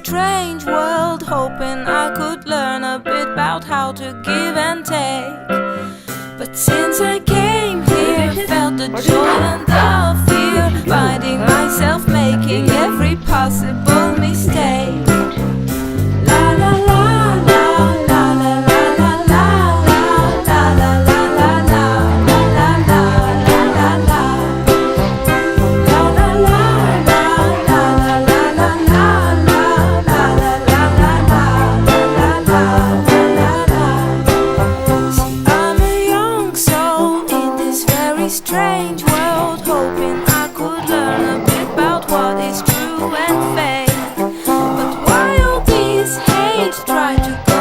strange world, hoping I could learn a bit about how to give and take. But since I came here, felt the joy and the fear, finding myself making every possible mistake. La la la la la la la la la la la la la la la la la la. Strange world, hoping I could learn a bit about what is true and fake. But why all these hate try to